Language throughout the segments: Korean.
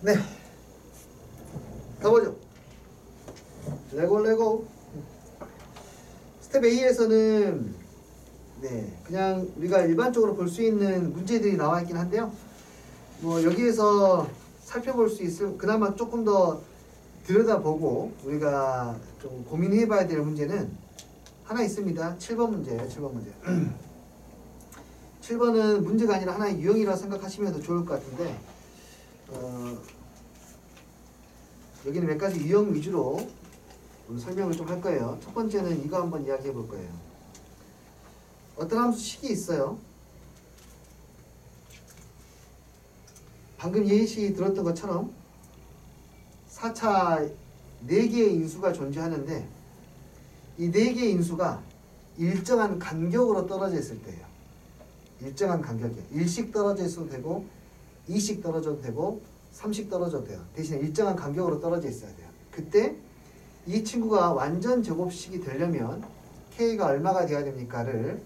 네, 가보죠. 레고. 스텝 A에서는 네, 그냥 우리가 일반적으로 볼 수 있는 문제들이 나와 있긴 한데요. 뭐 여기에서 살펴볼 수 있을 그나마 조금 더 들여다보고 우리가 좀 고민해봐야 될 문제는 하나 있습니다. 7번 문제예요. 7번 문제. 7번은 문제가 아니라 하나의 유형이라고 생각하시면 더 좋을 것 같은데 여기는 몇 가지 유형 위주로 오늘 설명을 좀 할 거예요. 첫 번째는 이거 한번 이야기해 볼 거예요. 어떤 함수 식이 있어요. 방금 예시 들었던 것처럼 4차 4개의 인수가 존재하는데 이 4개의 인수가 일정한 간격으로 떨어져 있을 때예요. 일정한 간격이에요. 1씩 떨어져 있어도 되고 2씩 떨어져도 되고 3씩 떨어져도 돼요. 대신에 일정한 간격으로 떨어져 있어야 돼요. 그때 이 친구가 완전 제곱식이 되려면 K가 얼마가 돼야 됩니까를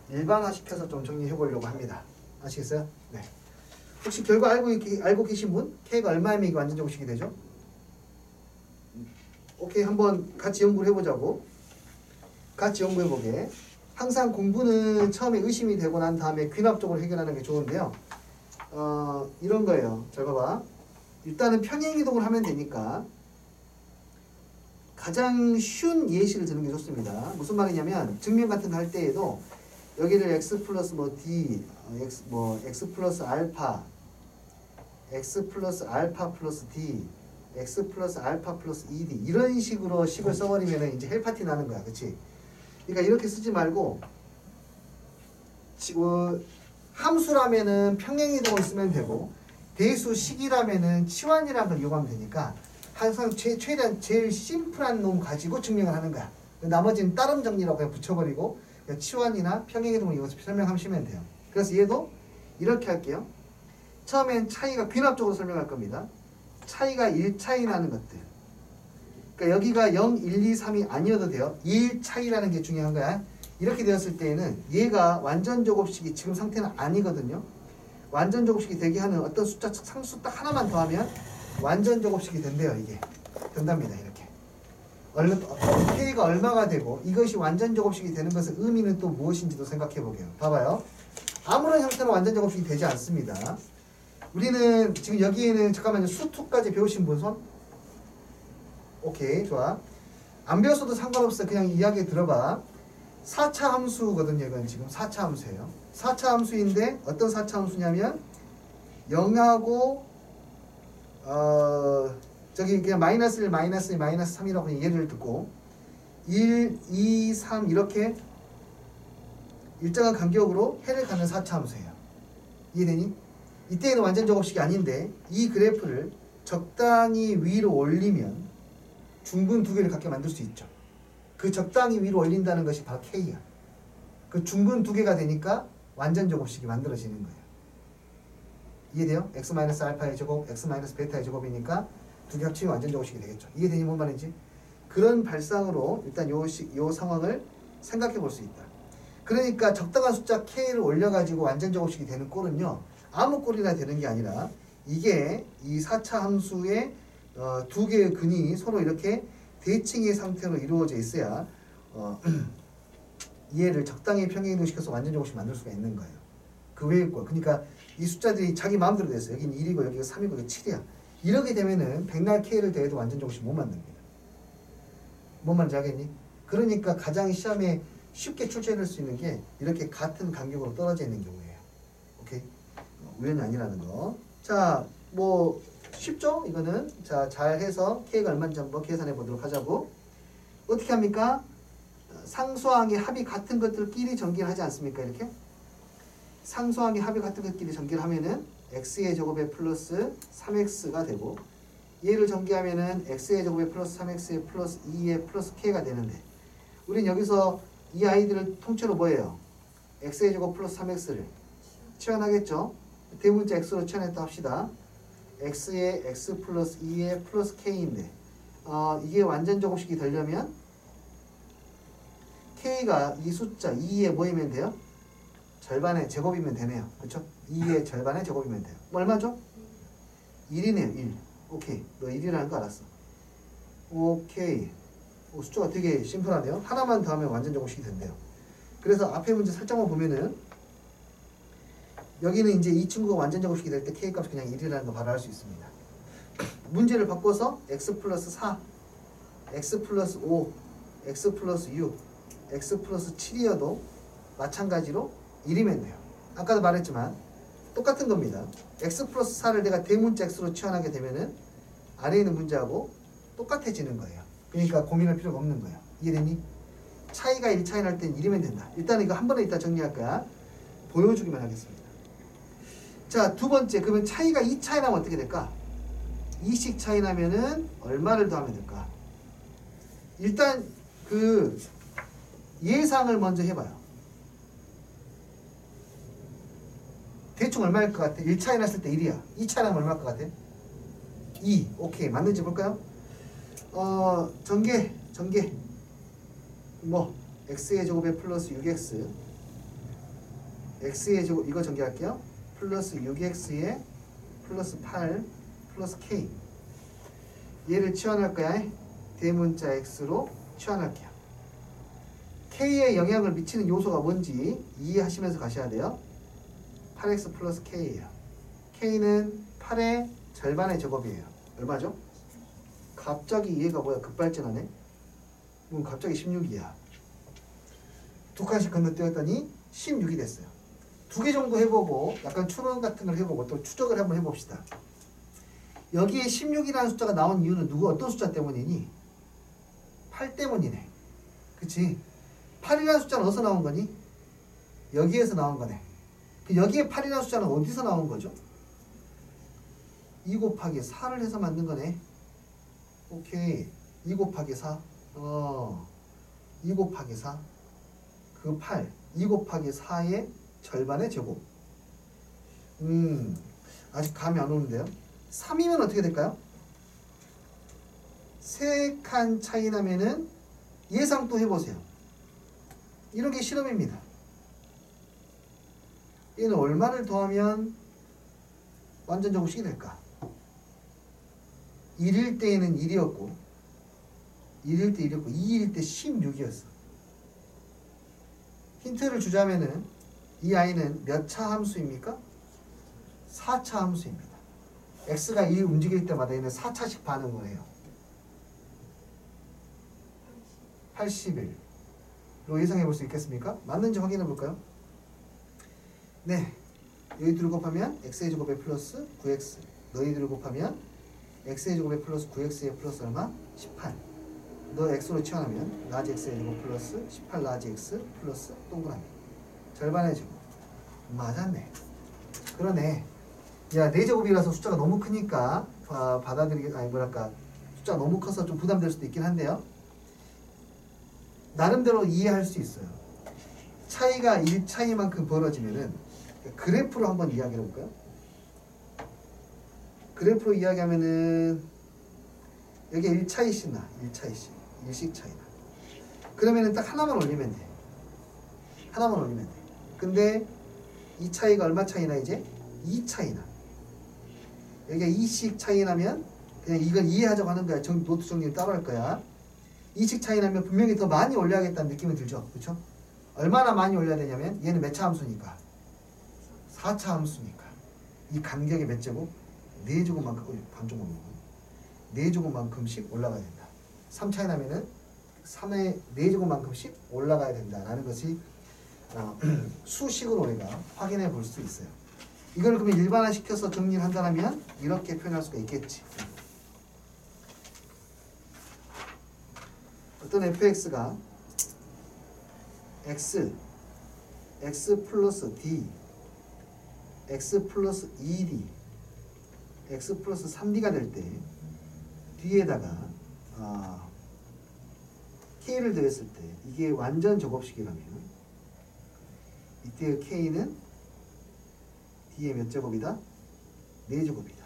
일반화시켜서 좀 정리해 보려고 합니다. 아시겠어요? 네. 혹시 결과 알고 계신 분? K가 얼마이면 이게 완전 제곱식이 되죠? 오케이, 한번 같이 연구를 해보자고. 같이 연구해보게. 항상 공부는 처음에 의심이 되고 난 다음에 귀납적으로 해결하는 게 좋은데요. 이런 거예요. 잘 봐봐. 일단은 평행이동을 하면 되니까 가장 쉬운 예시를 드는 게 좋습니다. 무슨 말이냐면 증명 같은 거 할 때에도 여기를 x 플러스 뭐 d, x 플러스 알파, x 플러스 알파 플러스 d, x 플러스 알파 플러스 2d 이런 식으로 식을 써버리면 이제 헬파티 나는 거야. 그치? 그러니까 이렇게 쓰지 말고 함수라면은 평행이동을 쓰면 되고 대수식이라면은 치환이라는 걸 이용하면 되니까 항상 최대한 제일 심플한 놈 가지고 증명을 하는 거야. 나머지는 따름 정리라고 그냥 붙여버리고 치환이나 평행이동을 이용해서 설명하시면 돼요. 그래서 얘도 이렇게 할게요. 처음엔 차이가 귀납적으로 설명할 겁니다. 차이가 1차이 나는 것들. 그러니까 여기가 0, 1, 2, 3이 아니어도 돼요. 1 차이라는 게 중요한 거야. 이렇게 되었을 때에는 얘가 완전 제곱식이 지금 상태는 아니거든요. 완전 제곱식이 되게 하는 어떤 숫자 상수 딱 하나만 더하면 완전 제곱식이 된대요. 이게 된답니다. 이렇게 K가 얼마가 되고 이것이 완전 제곱식이 되는 것의 의미는 또 무엇인지도 생각해 보게요. 봐봐요. 아무런 형태로 완전 제곱식이 되지 않습니다. 우리는 지금 여기에는 잠깐만요. 수2까지 배우신 분 손? 오케이, 좋아. 안 배웠어도 상관없어. 그냥 이야기 들어봐. 4차 함수거든요. 이건 지금 4차 함수예요. 4차 함수인데 어떤 4차 함수냐면 0하고 저기 그냥 마이너스 1, 마이너스 2, 마이너스 3이라고 그냥 예를 듣고 1, 2, 3 이렇게 일정한 간격으로 해를 가는 4차 함수예요. 이해되니? 이때는 완전 제곱식이 아닌데 이 그래프를 적당히 위로 올리면 중분 두 개를 갖게 만들 수 있죠. 그 적당히 위로 올린다는 것이 바로 K야. 그 중분 두 개가 되니까 완전 제곱식이 만들어지는 거예요. 이해돼요? x-알파의 제곱, x-베타의 제곱이니까 두 개 합치면 완전 제곱식이 되겠죠. 이해되니 뭔 말인지? 그런 발상으로 일단 요 상황을 생각해 볼 수 있다. 그러니까 적당한 숫자 K를 올려가지고 완전 제곱식이 되는 꼴은요. 아무 꼴이나 되는 게 아니라 이게 이 4차 함수의 두 개의 근이 서로 이렇게 대칭의 상태로 이루어져 있어야 얘를 적당히 평행이동시켜서 완전 제곱식 만들 수가 있는 거예요. 그 외의 꼴. 그러니까 이 숫자들이 자기 마음대로 됐어요. 여기는 1이고 여기가 3이고 여기가 7이야. 이렇게 되면은 백날 K를 더해도 완전 제곱식 못 만듭니다. 뭔 말인지 알겠니? 그러니까 가장 시험에 쉽게 출제될 수 있는 게 이렇게 같은 간격으로 떨어져 있는 경우예요. 오케이? 우연이 아니라는 거. 자, 뭐 쉽죠? 이거는. 자, 잘 해서 K가 얼마인지 한번 계산해 보도록 하자고. 어떻게 합니까? 상수항의 합이 같은 것들끼리 전개를 하지 않습니까? 이렇게. 상수항의 합이 같은 것끼리 전개를 하면은 x의 제곱에 플러스 3x가 되고 얘를 전개하면은 x의 제곱에 플러스 3x에 플러스 2에 플러스 k가 되는데 우린 여기서 이 아이들을 통째로 뭐예요? x의 제곱 플러스 3x를 치환하겠죠? 대문자 x로 치환했다 합시다. x에 x 플러스 2에 플러스 k인데 이게 완전 제곱식이 되려면 k가 이 숫자 2에 뭐이면 돼요? 절반의 제곱이면 되네요. 그렇죠? 2의 절반의 제곱이면 돼요. 얼마죠? 1이네요. 1. 오케이. 너 1이라는 거 알았어. 오케이. 숫자가 되게 심플하네요. 하나만 더하면 완전 제곱식이 된대요. 그래서 앞에 문제 살짝만 보면은 여기는 이제 이 친구가 완전 제곱식이 될 때 k 값이 그냥 1이라는 거 바로 알 수 있습니다. 문제를 바꿔서 x 플러스 4, x 플러스 5, x 플러스 6, x 플러스 7이어도 마찬가지로 1이면 돼요. 아까도 말했지만 똑같은 겁니다. x 플러스 4를 내가 대문자 x로 치환하게 되면은 아래에 있는 문제하고 똑같아지는 거예요. 그러니까 고민할 필요가 없는 거예요. 이해되니? 차이가 1 차이 날 땐 1이면 된다. 일단 이거 한 번에 이따 정리할 거야. 보여주기만 하겠습니다. 자, 두 번째. 그러면 차이가 2 차이 나면 어떻게 될까? 2씩 차이 나면은 얼마를 더하면 될까? 일단 그 예상을 먼저 해봐요. 대충 얼마일 것 같아? 1 차이 났을 때 1이야. 2 차이 나면 얼마일 것 같아? 2. 오케이. 맞는지 볼까요? 전개. 뭐 x의 제곱에 플러스 6x x의 제곱 이거 전개할게요. 플러스 6x에 플러스 8 플러스 k 얘를 치환할 거야. 대문자 x로 치환할게요. k에 영향을 미치는 요소가 뭔지 이해하시면서 가셔야 돼요. 8x 플러스 k예요. k는 8의 절반의 제곱이에요. 얼마죠? 갑자기 얘가 뭐야? 급발진하네. 그럼 갑자기 16이야. 두 칸씩 건너뛰었더니 16이 됐어요. 두 개 정도 해보고 약간 추론 같은 걸 해보고 또 추적을 한번 해봅시다. 여기에 16이라는 숫자가 나온 이유는 어떤 숫자 때문이니? 8 때문이네. 그치? 8이라는 숫자는 어디서 나온 거니? 여기에서 나온 거네. 여기에 8이라는 숫자는 어디서 나온 거죠? 2 곱하기 4를 해서 만든 거네. 오케이. 2 곱하기 4. 2 곱하기 4. 그 8. 2 곱하기 4의 절반의 제곱. 아직 감이 안 오는데요. 3이면 어떻게 될까요? 3칸 차이 나면은 예상 또 해보세요. 이런 게 실험입니다. 얘는 얼마를 더하면 완전 제곱식이 될까? 1일 때에는 1이었고 1일 때 1이었고 2일 때 16이었어. 힌트를 주자면은 이 아이는 몇 차 함수입니까? 4차 함수입니다. x가 1 움직일 때마다 얘는 4차씩 반응을 해요. 81로 예상해 볼 수 있겠습니까? 맞는지 확인해 볼까요? 네. 여기들을 곱하면 x의 제곱에 플러스 9x. 너희들을 곱하면 x의 제곱에 플러스 9x에 플러스 얼마? 18. 너 x로 치환하면 라지 x의 제곱 플러스 18 라지 x 플러스 동그라미. 절반의 제곱. 맞았네. 그러네. 야, 4제곱이라서 숫자가 너무 크니까 숫자가 너무 커서 좀 부담될 수도 있긴 한데요. 나름대로 이해할 수 있어요. 차이가 1 차이만큼 벌어지면은 그래프로 한번 이야기해 볼까요? 그래프로 이야기하면은 여기 1차이씩 나. 1차이씩. 1씩 차이 나. 그러면은 딱 하나만 올리면 돼. 하나만 올리면 돼. 근데 이 차이가 얼마 차이 나 이제? 2 차이 나. 여기가 2씩 차이 나면 그냥 이건 이해하자고 하는 거야. 노트 정리를 따로 할 거야. 2씩 차이 나면 분명히 더 많이 올려야겠다는 느낌이 들죠. 그렇죠? 얼마나 많이 올려야 되냐면 얘는 몇 차 함수니까? 4차 함수니까. 이 간격의 몇 제곱? 4제곱만큼, 반조곱 먹고 4제곱만큼씩 올라가야 된다. 3 차이 나면은 3의 4제곱만큼씩 올라가야 된다라는 것이 수식으로 우리가 확인해 볼 수 있어요. 이걸 그러면 일반화시켜서 정리를 한다면 이렇게 표현할 수가 있겠지. 어떤 fx가 x 플러스 d, x 플러스 2d, x 플러스 3d가 될 때 뒤에다가 k를 더했을 때 이게 완전 제곱식이라면 이때의 k는 d의 몇 제곱이다? 4제곱이다.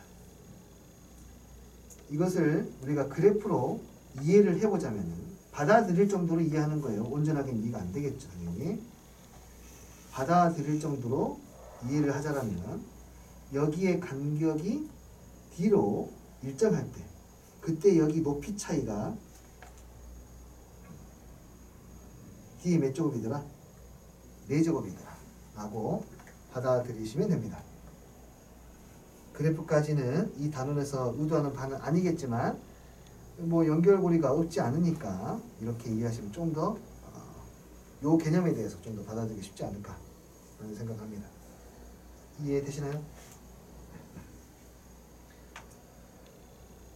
이것을 우리가 그래프로 이해를 해보자면 받아들일 정도로 이해하는 거예요. 온전하게 이해가 안 되겠죠, 당연히. 받아들일 정도로 이해를 하자라면 여기에 간격이 D로 일정할 때 그때 여기 높이 차이가 D의 몇 제곱이더라? 4제곱이더라 라고 받아들이시면 됩니다. 그래프까지는 이 단원에서 의도하는 바는 아니겠지만 뭐 연결고리가 없지 않으니까 이렇게 이해하시면 좀 더 요 개념에 대해서 좀 더 받아들이기 쉽지 않을까 라는 생각합니다. 이해되시나요?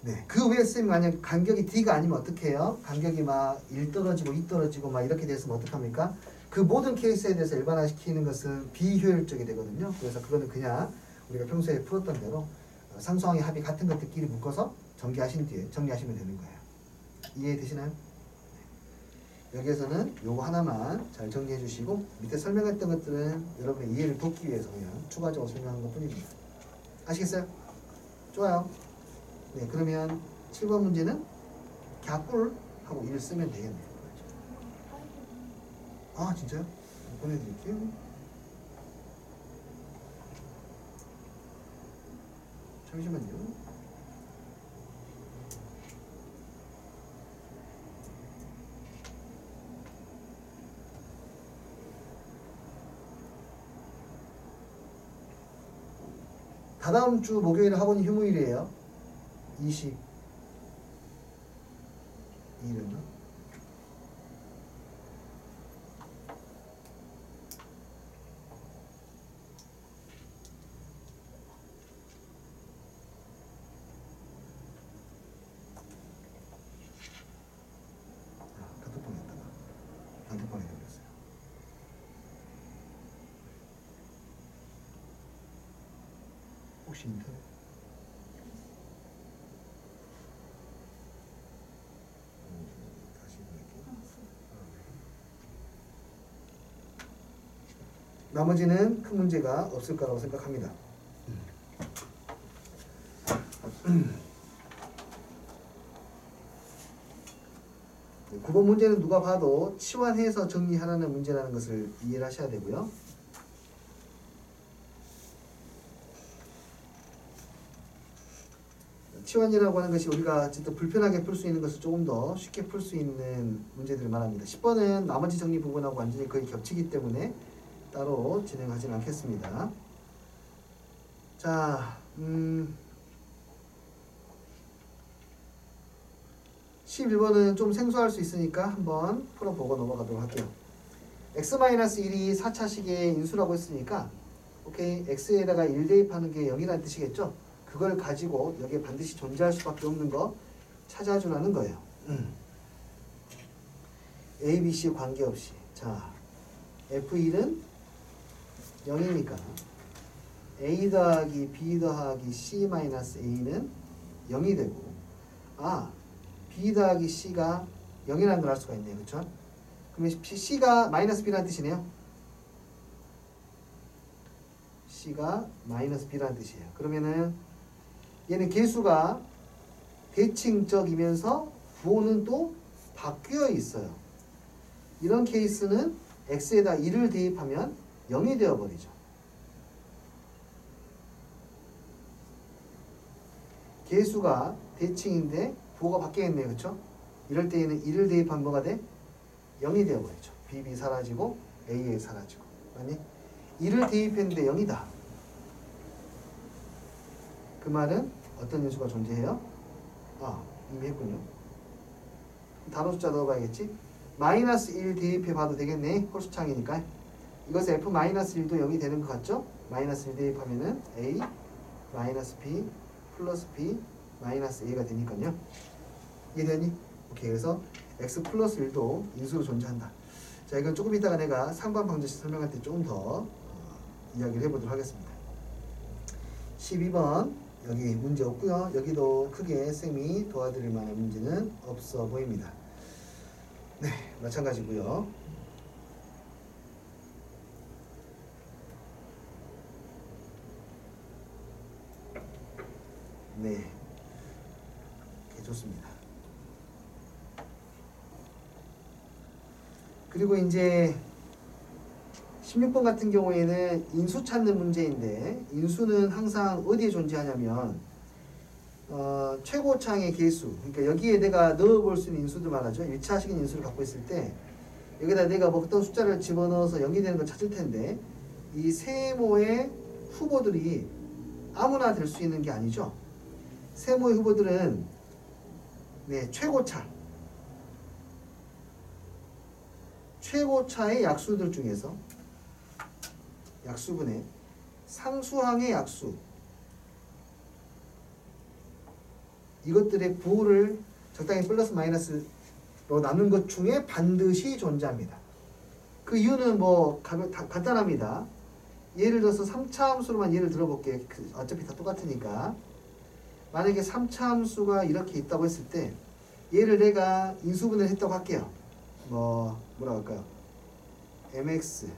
네, 그 외에 쌤이 만약 간격이 D가 아니면 어떻게 해요? 간격이 막 1 떨어지고 2 떨어지고 막 이렇게 됐으면 어떡합니까? 그 모든 케이스에 대해서 일반화시키는 것은 비효율적이 되거든요. 그래서 그거는 그냥 우리가 평소에 풀었던 대로 상수항의 합이 같은 것들끼리 묶어서 전개하신 뒤에 정리하시면 되는 거예요. 이해되시나요? 네. 여기에서는 요거 하나만 잘 정리해 주시고 밑에 설명했던 것들은 여러분의 이해를 돕기 위해서 그냥 추가적으로 설명한 것 뿐입니다. 아시겠어요? 좋아요. 네, 그러면 7번 문제는 갸꿀하고 1을 쓰면 되겠네요. 아, 진짜요? 보내드릴게요. 잠시만요. 다다음 주 목요일 학원이 휴무일이에요. 22일이었나? 카톡방 했다가 단톡방에 올렸어요. 혹시 인터넷? 다시 보낼게요. 나머지는 큰 문제가 없을 거라고 생각합니다. 9번 문제는 누가 봐도 치환해서 정리하라는 문제라는 것을 이해를 하셔야 되고요. 치환이라고 하는 것이 우리가 어쨌든 불편하게 풀 수 있는 것을 조금 더 쉽게 풀 수 있는 문제들을 말합니다. 10번은 나머지 정리 부분하고 완전히 거의 겹치기 때문에 따로 진행하지는 않겠습니다. 자, 11번은 좀 생소할 수 있으니까 한번 풀어보고 넘어가도록 할게요. x-1이 4차식의 인수라고 했으니까 오케이, x에다가 1 대입하는 게 0이라는 뜻이겠죠? 그걸 가지고 여기에 반드시 존재할 수밖에 없는 거 찾아주라는 거예요. A, B, C 관계없이. 자, F1은 0이니까 A 더하기 B 더하기 C 마이너스 A는 0이 되고, 아, B 더하기 C가 0이라는 걸 알 수가 있네요. 그렇죠? 그러면 C가 마이너스 B라는 뜻이네요. C가 마이너스 B라는 뜻이에요. 그러면은 얘는 개수가 대칭적이면서 부호는 또 바뀌어 있어요. 이런 케이스는 x에다 1을 대입하면 0이 되어버리죠. 개수가 대칭인데 부호가 바뀌겠네요. 그렇죠? 이럴 때에는 1을 대입하면 뭐가 돼? 0이 되어버리죠. BB 사라지고 AA 사라지고. 아니 1을 대입했는데 0이다. 그 말은 어떤 인수가 존재해요? 아, 이미 했군요. 단호 숫자 넣어봐야겠지? 마이너스 1 대입해 봐도 되겠네. 홀수창이니까. 이것에 F-1도 0이 되는 것 같죠? 마이너스 1 대입하면은 A 마이너스 B 플러스 B 마이너스 A가 되니까요. 이해되니? 오케이. 그래서 X 플러스 1도 인수로 존재한다. 자, 이건 조금 이따가 내가 상반 방정식 설명할 때 조금 더 이야기를 해보도록 하겠습니다. 12번 여기 문제 없고요. 여기도 크게 쌤이 도와드릴 만한 문제는 없어 보입니다. 네, 마찬가지고요. 네, 좋습니다. 그리고 이제 16번 같은 경우에는 인수 찾는 문제인데 인수는 항상 어디에 존재하냐면 최고창의 개수, 그러니까 여기에 내가 넣어볼 수 있는 인수들 말하죠. 1차식인 인수를 갖고 있을 때 여기다 내가 뭐 어떤 숫자를 집어넣어서 0이 되는 걸 찾을 텐데 이 세모의 후보들이 아무나 될 수 있는 게 아니죠. 세모의 후보들은 네, 최고차의 약수들 중에서 약수분의 상수항의 약수 이것들의 부호를 적당히 플러스 마이너스로 나눈 것 중에 반드시 존재합니다. 그 이유는 뭐 간단합니다. 예를 들어서 3차 함수로만 예를 들어볼게요. 어차피 다 똑같으니까. 만약에 3차 함수가 이렇게 있다고 했을 때 얘를 내가 인수분해를 했다고 할게요. 뭐라고 할까요? mx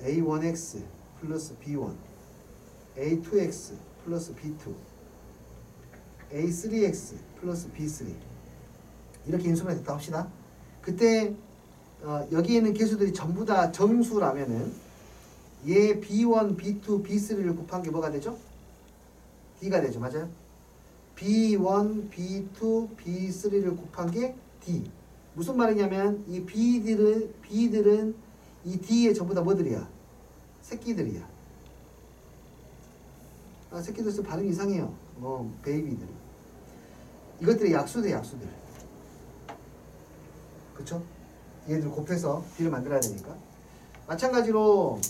a1x 플러스 b1 a2x 플러스 b2 a3x 플러스 b3 이렇게 인수분해 됐다고 합시다. 그때 여기 있는 개수들이 전부 다 정수라면은 얘 b1, b2, b3를 곱한 게 뭐가 되죠? d가 되죠. 맞아요? b1, b2, b3를 곱한 게 d. 무슨 말이냐면 이 b들은 이 d에 전부 다 뭐들이야? 새끼들이야. 새끼들 발음이 이상해요. 베이비들. 이것들이 약수들. 그쵸? 얘들 곱해서 d를 만들어야 되니까. 마찬가지로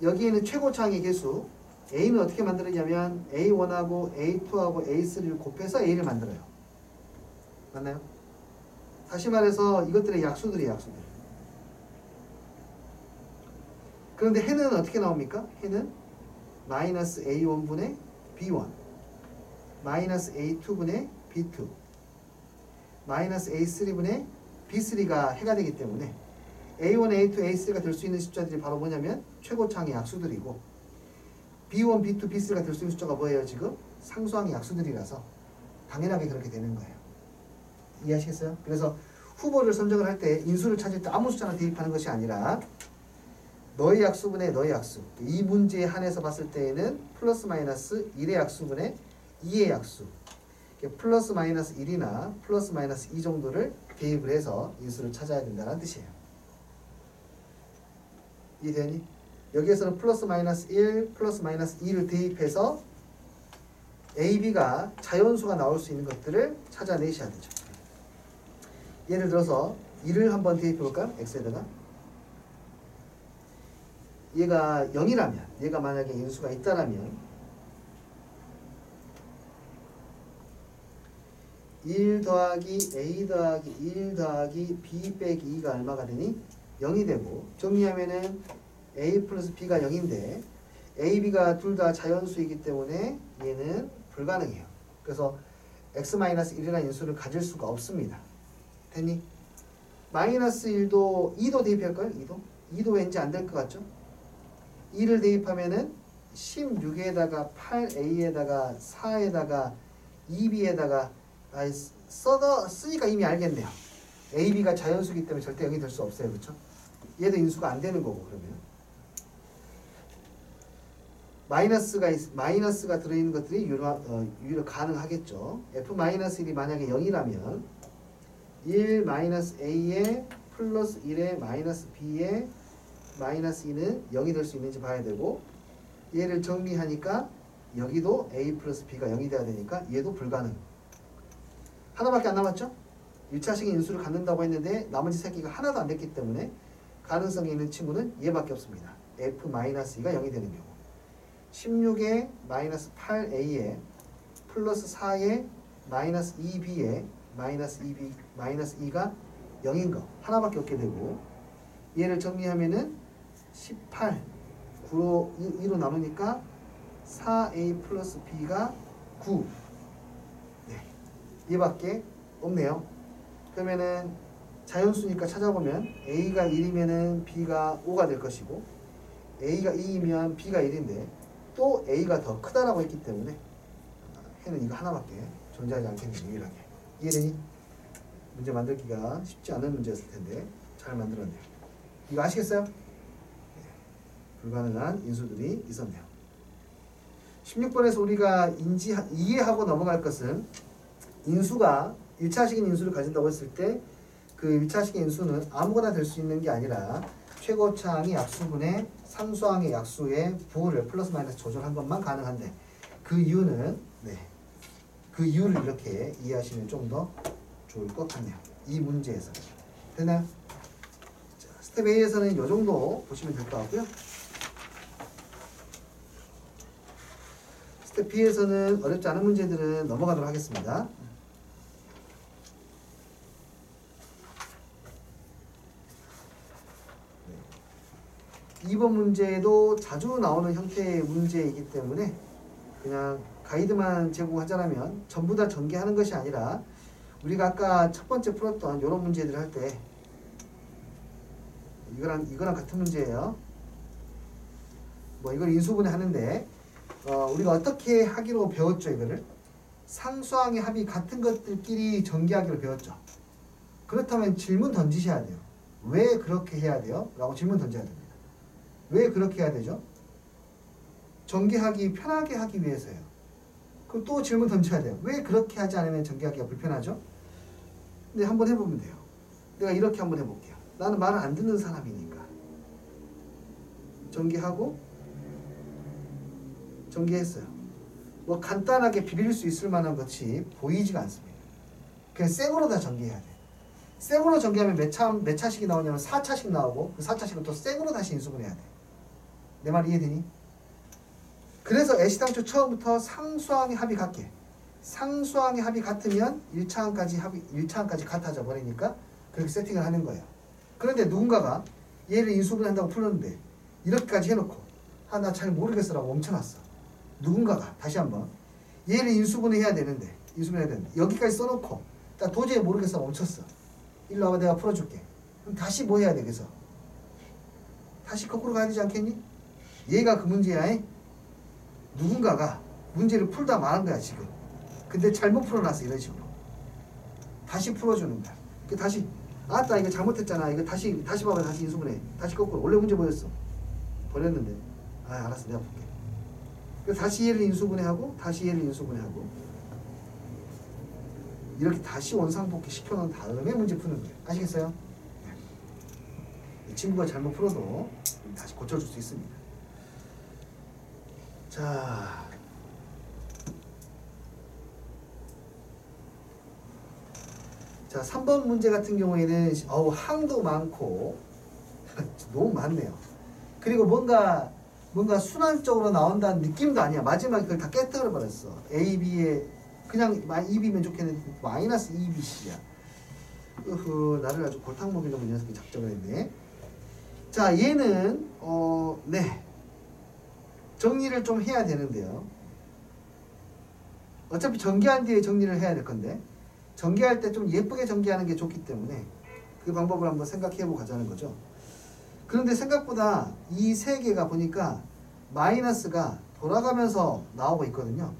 여기에는 최고차항의 개수 a는 어떻게 만들었냐면 a1하고 a2하고 a3를 곱해서 a를 만들어요. 맞나요? 다시 말해서 이것들의 약수들이에요. 약수들. 그런데 해는 어떻게 나옵니까? 해는 마이너스 a1분의 b1 마이너스 a2분의 b2 마이너스 a3분의 b3가 해가 되기 때문에 a1, a2, a3가 될 수 있는 숫자들이 바로 뭐냐면 최고차항의 약수들이고 b1, b2, b3가 될 수 있는 숫자가 뭐예요? 지금 상수항의 약수들이라서 당연하게 그렇게 되는 거예요. 이해하시겠어요? 그래서 후보를 선정을 할 때 인수를 찾을 때 아무 숫자나 대입하는 것이 아니라 너의 약수분의 너의 약수. 이 문제에 한해서 봤을 때에는 플러스 마이너스 1의 약수분의 2의 약수. 플러스 마이너스 1이나 플러스 마이너스 2 정도를 대입을 해서 인수를 찾아야 된다는 뜻이에요. 이해되니? 여기에서는 플러스 마이너스 1, 플러스 마이너스 2를 대입해서 A, B가 자연수가 나올 수 있는 것들을 찾아내셔야 되죠. 예를 들어서 1을 한번 대입해 볼까요? X에다가. 얘가 0이라면, 얘가 만약에 인수가 있다라면 1 더하기 A 더하기 1 더하기 B 빼기 2가 얼마가 되니? 0이 되고 정리하면은 A 플러스 B가 0인데 A, B가 둘 다 자연수이기 때문에 얘는 불가능해요. 그래서 X-1이라는 인수를 가질 수가 없습니다. 됐니? 마이너스 1도 2도 대입할까요? 2도 왠지 안 될 것 같죠? 2를 대입하면은 16에다가 8A에다가 4에다가 2B에다가 쓰니까 이미 알겠네요. A, B가 자연수이기 때문에 절대 0이 될 수 없어요. 그렇죠? 얘도 인수가 안 되는 거고 그러면 마이너스가 들어있는 것들이 유효 가능하겠죠. F-1이 만약에 0이라면 1 마이너스 A에 플러스 1에 마이너스 B에 마이너스 2는 0이 될 수 있는지 봐야 되고 얘를 정리하니까 여기도 A 플러스 B가 0이 돼야 되니까 얘도 불가능. 하나밖에 안 남았죠? 1차식의 인수를 갖는다고 했는데 나머지 새끼가 하나도 안 됐기 때문에 가능성이 있는 친구는 얘밖에 없습니다. F-2가 0이 되는 경우 16에 마이너스 8A에 플러스 4에 마이너스 2B에 마이너스 2가 0인 거 하나밖에 없게 되고 얘를 정리하면은 18 9로 2로 나누니까 4A 플러스 B가 9 네, 얘밖에 없네요. 그러면은 자연수니까 찾아보면 A가 1이면은 B가 5가 될 것이고 A가 2이면 B가 1인데 또 A가 더 크다라고 했기 때문에 해는 이거 하나밖에 존재하지 않겠네요. 유일하게. 이해되니? 문제 만들기가 쉽지 않은 문제였을 텐데 잘 만들었네요. 이거 아시겠어요? 네. 불가능한 인수들이 있었네요. 16번에서 우리가 이해하고 넘어갈 것은 인수가 1차식인 인수를 가진다고 했을 때 그 1차식의 인수는 아무거나 될 수 있는 게 아니라 최고차항이 약수분의 상수항의 약수의 부호를 플러스 마이너스 조절한 것만 가능한데 그 이유는 그 이유를 이렇게 이해하시면 좀 더 좋을 것 같네요. 이 문제에서. 되나요? 자, 스텝 A에서는 이 정도 보시면 될 것 같고요. 스텝 B에서는 어렵지 않은 문제들은 넘어가도록 하겠습니다. 네. 2번 문제도 자주 나오는 형태의 문제이기 때문에 그냥 가이드만 제공하자면 전부 다 전개하는 것이 아니라 우리가 아까 첫 번째 풀었던 이런 문제들 할 때 이거랑 같은 문제예요. 뭐 이걸 인수분해 하는데 우리가 어떻게 하기로 배웠죠? 이거를 상수항의 합이 같은 것들끼리 전개하기로 배웠죠. 그렇다면 질문 던지셔야 돼요. 왜 그렇게 해야 돼요? 라고 질문 던져야 됩니다. 왜 그렇게 해야 되죠? 전개하기 편하게 하기 위해서요. 그럼 또 질문 던져야 돼요. 왜 그렇게 하지 않으면 전개하기가 불편하죠? 근데 한번 해보면 돼요. 내가 이렇게 한번 해볼게요. 나는 말을 안 듣는 사람이니까 전개했어요. 뭐 간단하게 비빌 수 있을 만한 것이 보이지가 않습니다. 그냥 생으로 다 전개해야 돼. 생으로 전개하면 몇 차식이 나오냐면 4차식 나오고 그 4차식은 또 생으로 다시 인수분해야 돼. 내 말 이해되니? 그래서 애시당초 처음부터 상수항의 합이 같게. 상수항의 합이 같으면 1차항까지 같아져 버리니까 그렇게 세팅을 하는 거예요. 그런데 누군가가 얘를 인수분해한다고 풀었는데 이렇게까지 해놓고 나 잘 모르겠어라고 멈춰놨어. 누군가가 다시 한번 얘를 인수분해해야 되는데 여기까지 써놓고 나 도저히 모르겠어 멈췄어. 일로 와봐 내가 풀어줄게. 그럼 다시 뭐 해야 돼? 그래서 다시 거꾸로 가야 되지 않겠니? 얘가 그 문제야. 누군가가 문제를 풀다 말한 거야 지금. 근데 잘못 풀어놨어. 이런 식으로 다시 풀어주는 거야. 다시 아따 이거 잘못했잖아. 이거 다시 봐봐. 다시 인수분해. 다시 거꾸로. 원래 문제 뭐였어? 버렸는데. 알았어 내가 볼게. 그래서 다시 얘를 인수분해하고 다시 얘를 인수분해하고 이렇게 다시 원상복귀 시켜놓은 다음에 문제 푸는 거예요. 아시겠어요? 이 친구가 잘못 풀어도 다시 고쳐줄 수 있습니다. 자, 3번 문제 같은 경우에는 항도 많고 너무 많네요. 그리고 뭔가 순환적으로 나온다는 느낌도 아니야. 마지막에 그걸 다 깨뜨려 버렸어. A, B에 그냥 2B면 좋겠는데 마이너스 2BC야. 나를 아주 골탕 먹이려고 녀석이 작정을 했네. 자, 얘는 정리를 좀 해야 되는데요. 어차피 전개한 뒤에 정리를 해야 될 건데 전개할 때 좀 예쁘게 전개하는 게 좋기 때문에 그 방법을 한번 생각해보고 가자는 거죠. 그런데 생각보다 이 세 개가 보니까 마이너스가 돌아가면서 나오고 있거든요.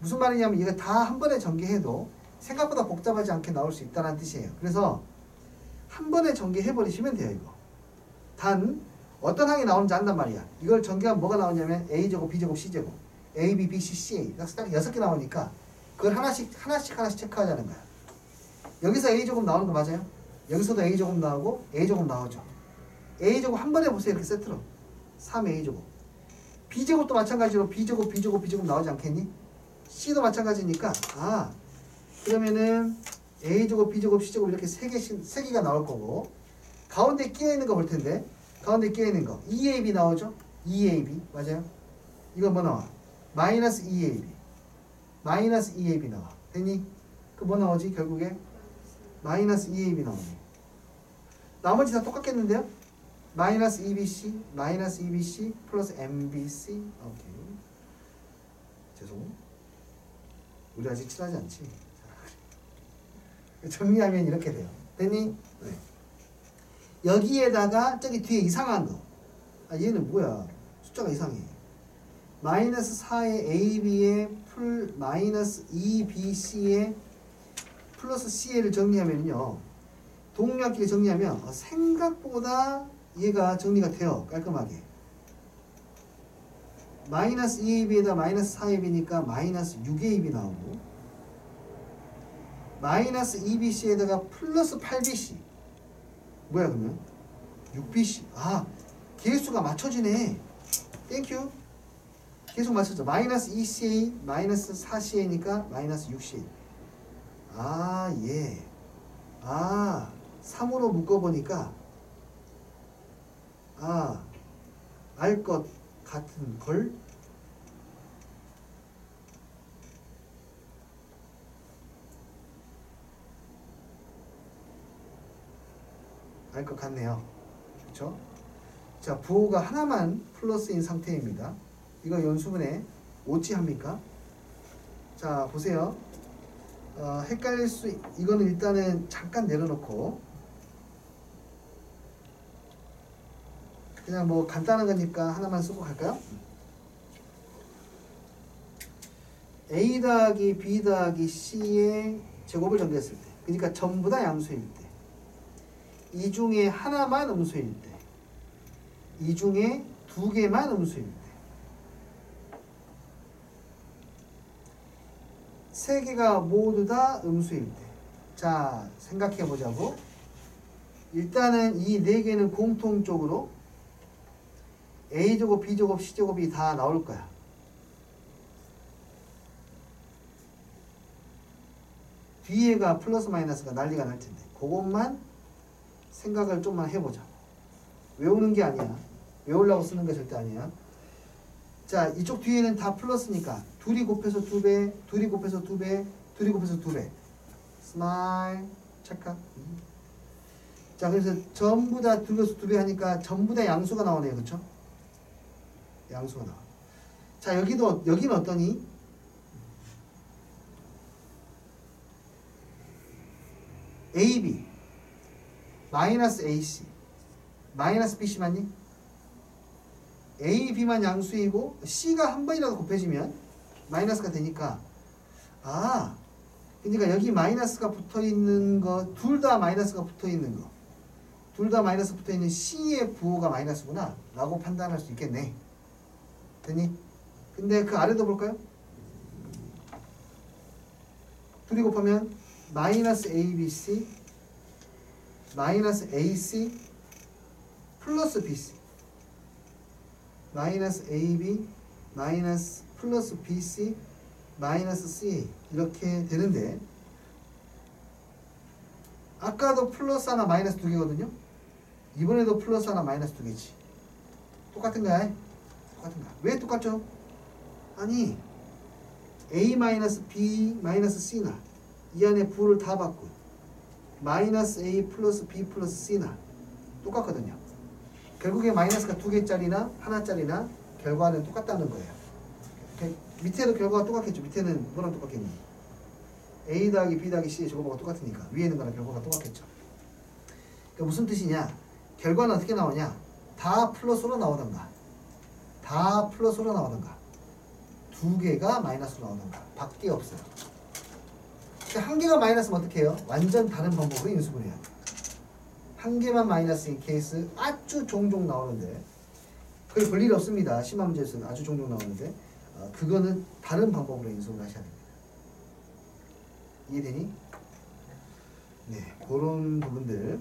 무슨 말이냐면 이거 다 한 번에 전개해도 생각보다 복잡하지 않게 나올 수 있다는 뜻이에요. 그래서 한 번에 전개해버리시면 돼요. 이거 단 어떤 항이 나오는지 안단 말이야. 이걸 전개하면 뭐가 나오냐면 A제곱, B제곱, C제곱 A, B, B, C, C, A 딱 6개 나오니까 그걸 하나씩 체크하자는 거야. 여기서 A제곱 나오는 거 맞아요? 여기서도 A제곱 나오고 A제곱 나오죠. A제곱 한 번에 보세요. 이렇게 세트로 3A제곱. B제곱도 마찬가지로 B제곱, B제곱, B제곱 나오지 않겠니? C도 마찬가지니까 그러면은 A제곱, B제곱, C제곱 이렇게 세 개가 나올 거고 가운데 끼어있는 거 볼 텐데 가운데 끼어있는 거 2AB 나오죠? 2AB 맞아요? 이거 뭐 나와? 마이너스 2AB 마이너스 2AB 나와. 됐니? 그 뭐 나오지? 결국에 마이너스 2AB 나오네. 나머지 다 똑같겠는데요? 마이너스 2BC 마이너스 2BC 플러스 MBC. 오케이. 죄송. 우리 아직 친하지 않지? 정리하면 이렇게 돼요. 됐니? 네. 여기에다가 저기 뒤에 이상한 거. 얘는 뭐야? 숫자가 이상해. 마이너스 4의 AB에 마이너스 2BC에 플러스 CA를 정리하면요. 동류합끼리 정리하면 생각보다 얘가 정리가 돼요. 깔끔하게. 마이너스 2ab에다 마이너스 4ab이니까 마이너스 6ab 나오고 마이너스 2bc에다가 플러스 8bc 뭐야 그러면? 6bc 아 계수가 맞춰지네. 땡큐. 계속 맞췄죠. 마이너스 2ca 마이너스 4ca니까 마이너스 6ca. 아 예. 아 3으로 묶어보니까 아 알 것 같은 걸 알 것 같네요. 그렇죠? 자 부호가 하나만 플러스인 상태입니다. 이거 연수분해 어찌 합니까? 자 보세요. 헷갈릴 수 이거는 일단은 잠깐 내려놓고 그냥 뭐 간단한 거니까 하나만 쓰고 갈까요? A 더하기 B 더하기 C의 제곱을 전개했을 때 그러니까 전부 다 양수일 때 이 중에 하나만 음수일 때 이 중에 두 개만 음수일 때 세 개가 모두 다 음수일 때 자 생각해 보자고. 일단은 이 네 개는 공통적으로 A제곱, B제곱, C제곱이 다 나올 거야. 뒤에가 플러스 마이너스가 난리가 날 텐데 그것만 생각을 좀만 해보자. 외우는 게 아니야. 외우려고 쓰는 게 절대 아니야. 자 이쪽 뒤에는 다 플러스니까 둘이 곱해서 2배, 둘이 곱해서 2배, 둘이 곱해서 2배. 스마일 체크. 자 그래서 전부 다 둘러서 2배 하니까 전부 다 양수가 나오네요. 그렇죠? 양수가 나와. 자 여기는 어떠니? AB 마이너스 AC 마이너스 BC 맞니? A, B만 양수이고 C가 한 번이라도 곱해지면 마이너스가 되니까 아 그러니까 여기 마이너스가 붙어있는 거 둘 다 마이너스가 붙어있는 거 둘 다 마이너스 붙어있는 C의 부호가 마이너스구나 라고 판단할 수 있겠네. 되니? 근데 그 아래도 볼까요? 둘이 곱하면 마이너스 ABC 마이너스 AC 플러스 BC 마이너스 AB 마이너스 플러스 BC 마이너스 CA 이렇게 되는데 아까도 플러스 하나 마이너스 두 개거든요. 이번에도 플러스 하나 마이너스 두 개지. 똑같은 거야? 똑같은 거야. 왜 똑같죠? 아니 A 마이너스 B 마이너스 C나 이 안에 부호를 다 받고 마이너스 A 플러스 B 플러스 C나 똑같거든요. 결국에 마이너스가 두 개짜리나 하나짜리나 결과는 똑같다는 거예요. 밑에도 결과가 똑같겠죠. 밑에는 뭐랑 똑같겠니? A 더하기 B 더하기 C의 제곱하고 똑같으니까 위에 있는 거랑 결과가 똑같겠죠. 그러니까 무슨 뜻이냐? 결과는 어떻게 나오냐? 다 플러스로 나오던가 다 플러스로 나오던가 두 개가 마이너스로 나오던가 밖에 없어요. 그러니까 한 개가 마이너스면 어떻게 해요? 완전 다른 방법으로 인수분해야 돼. 한 개만 마이너스인 케이스 아주 종종 나오는데 거의 볼 일이 없습니다. 심한 문제에서는 아주 종종 나오는데 그거는 다른 방법으로 인수분해 하셔야 됩니다. 이해되니? 네, 그런 부분들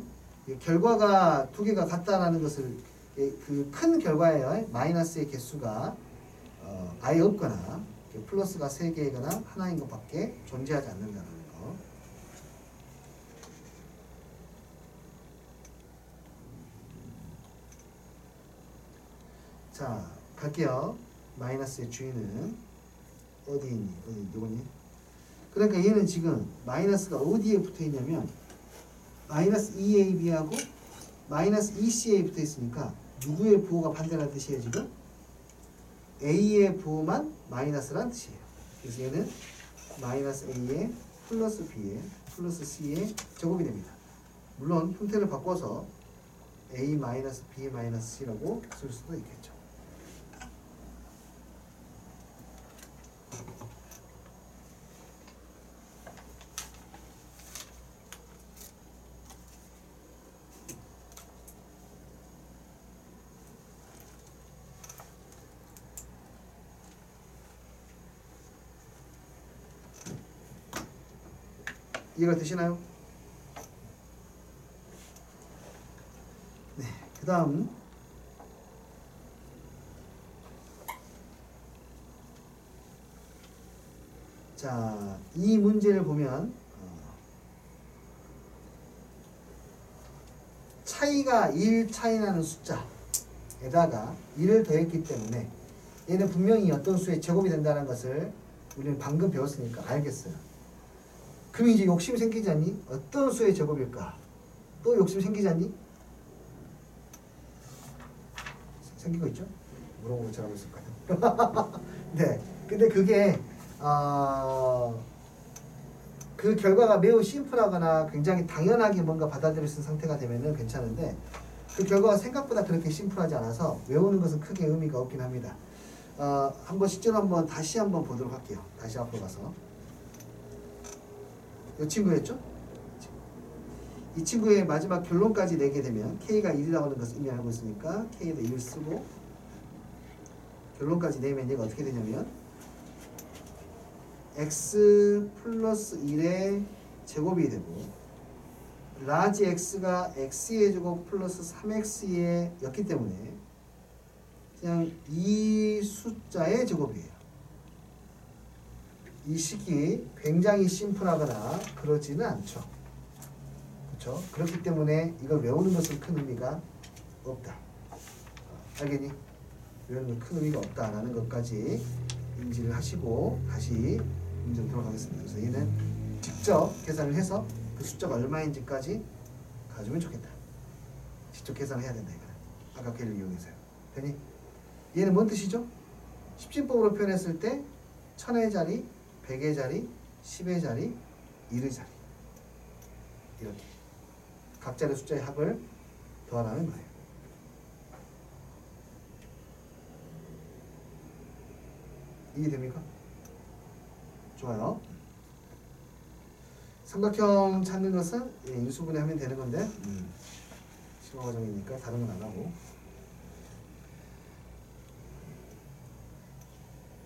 결과가 두 개가 같다라는 것을 그 큰 결과예요. 마이너스의 개수가 아예 없거나 플러스가 3개거나 하나인 것밖에 존재하지 않는다는 거. 자, 갈게요. 마이너스의 주인은 어디 있니? 어디 누구니? 그러니까 얘는 지금 마이너스가 어디에 붙어 있냐면 마이너스 2ab하고 마이너스 2ca에 붙어 있으니까 누구의 부호가 반대라는 뜻이에요 지금? a의 부호만 마이너스라는 뜻이에요. 그래서 얘는 마이너스 a의 플러스 b의 플러스 c의 제곱이 됩니다. 물론 형태를 바꿔서 a 마이너스 b 마이너스 c라고 쓸 수도 있겠죠. 이해가 되시나요? 네, 그 다음 자, 이 문제를 보면 차이가 1 차이 나는 숫자에다가 1을 더했기 때문에 얘는 분명히 어떤 수의 제곱이 된다는 것을 우리는 방금 배웠으니까 알겠어요. 그럼 이제 욕심 생기지 않니? 어떤 수의 제곱일까? 또 욕심 생기지 않니? 생기고 있죠? 물어보고 잘하고 있을까요? 네. 근데 그게 그 결과가 매우 심플하거나 굉장히 당연하게 뭔가 받아들일 수 있는 상태가 되면은 괜찮은데 그 결과가 생각보다 그렇게 심플하지 않아서 외우는 것은 크게 의미가 없긴 합니다. 한번 실제로 다시 한번 보도록 할게요. 다시 앞으로 가서 이 친구였죠? 이 친구의 마지막 결론까지 내게 되면 K가 1이라고 하는 것을 이미 알고 있으니까 K에다 1을 쓰고 결론까지 내면 얘가 어떻게 되냐면 x 플러스 1의 제곱이 되고 라지 x가 x의 제곱 플러스 3x의 였기 때문에 그냥 이 숫자의 제곱이에요. 이 식이 굉장히 심플하거나 그러지는 않죠. 그렇죠? 그렇기 때문에 이걸 외우는 것은 큰 의미가 없다. 알겠니? 외우는 건 큰 의미가 없다라는 것까지 인지를 하시고 다시 문제로 돌아가겠습니다. 그래서 얘는 직접 계산을 해서 그 숫자가 얼마인지까지 가지면 좋겠다. 직접 계산을 해야 된다 이거는. 아까 걔를 이용해서요. 되니? 얘는 뭔 뜻이죠? 십진법으로 표현했을 때 1000의 자리, 100의 자리, 10의 자리, 1의 자리 이렇게 각자의 숫자의 합을 더하라는 거예요. 이해됩니까? 좋아요. 삼각형 찾는 것은 인수분해 하면 되는 건데 시험 과정이니까 다른 건 안 하고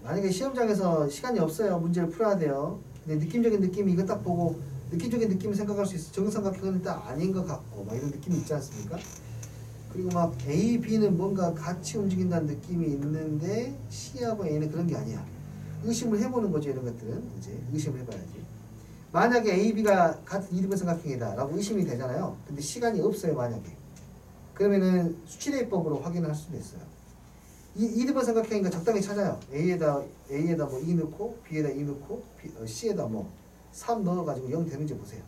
만약에 시험장에서 시간이 없어요. 문제를 풀어야 돼요. 근데 느낌적인 느낌이 이거 딱 보고 느낌적인 느낌을 생각할 수 있어. 정삼각형은 일단 아닌 것 같고 막 이런 느낌이 있지 않습니까? 그리고 막 A, B는 뭔가 같이 움직인다는 느낌이 있는데 C하고 A는 그런 게 아니야. 의심을 해보는 거죠. 이런 것들은 이제 의심을 해봐야지. 만약에 A, B가 같은 이등분 삼각형이다 라고 의심이 되잖아요. 근데 시간이 없어요. 만약에 그러면은 수치대입법으로 확인할 수도 있어요. 이등분 삼각형이니까 적당히 찾아요. A에다 뭐 2 넣고 B에다 2 넣고 C에다 뭐 3 넣어가지고 0 되는지 보세요.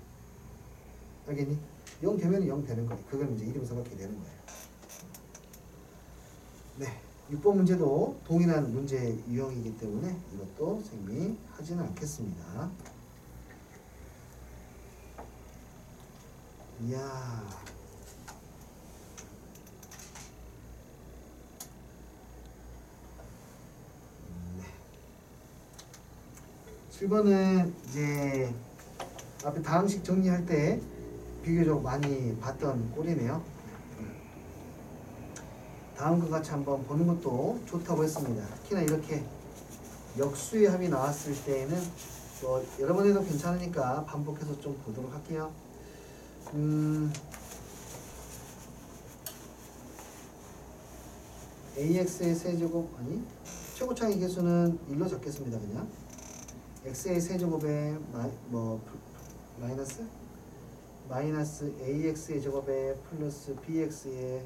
알겠니? 0 되면 0 되는 거예요. 그건 이제 이등분 삼각형이 되는 거예요. 네, 6번 문제도 동일한 문제 유형이기 때문에 이것도 선생님이 하지는 않겠습니다. 이야, 네. 7번은 이제 앞에 다항식 정리할 때 비교적 많이 봤던 꼴이네요. 다음과 같이 한번 보는 것도 좋다고 했습니다. 특히나 이렇게 역수의 합이 나왔을 때에는 또 여러 번 해도 괜찮으니까 반복해서 좀 보도록 할게요. AX의 세제곱 아니 최고차의 개수는 1로 적겠습니다. 그냥 x의 세제곱에 마이너스 AX의 제곱에 플러스 BX의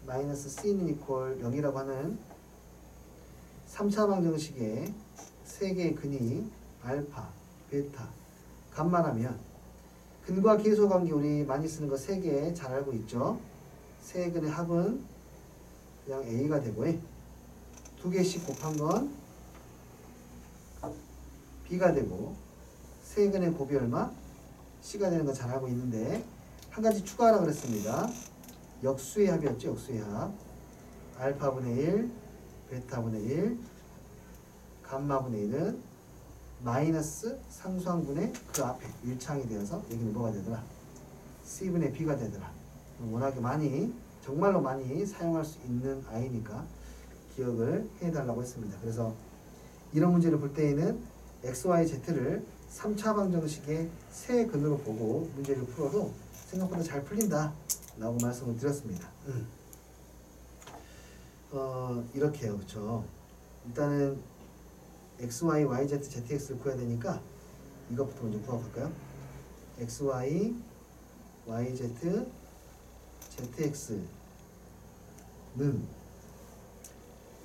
마이너스 C는 이퀄 0이라고 하는 3차 방정식의 세 개의 근이 알파, 베타, 감마라면 근과 계수 관계 우리 많이 쓰는 거 세 개 잘 알고 있죠? 세 근의 합은 그냥 A가 되고 두 개씩 곱한 건 B가 되고 세 근의 곱이 얼마? C가 되는 거 잘 알고 있는데 한 가지 추가하라 그랬습니다. 역수의 합이었죠. 역수의 합. 알파분의 1, 베타분의 1, 감마분의 1은 마이너스 상수항분의 그 앞에 1창이 되어서 여기는 뭐가 되더라? C분의 B가 되더라. 워낙에 많이 정말로 많이 사용할 수 있는 아이니까 기억을 해달라고 했습니다. 그래서 이런 문제를 볼 때에는 X, Y, Z를 3차 방정식의 세 근으로 보고 문제를 풀어도 생각보다 잘 풀린다 라고 말씀을 드렸습니다. 이렇게요. 그쵸? 일단은 xy, yz, zx를 구해야 되니까 이것부터 먼저 구해볼까요? xy, yz, zx는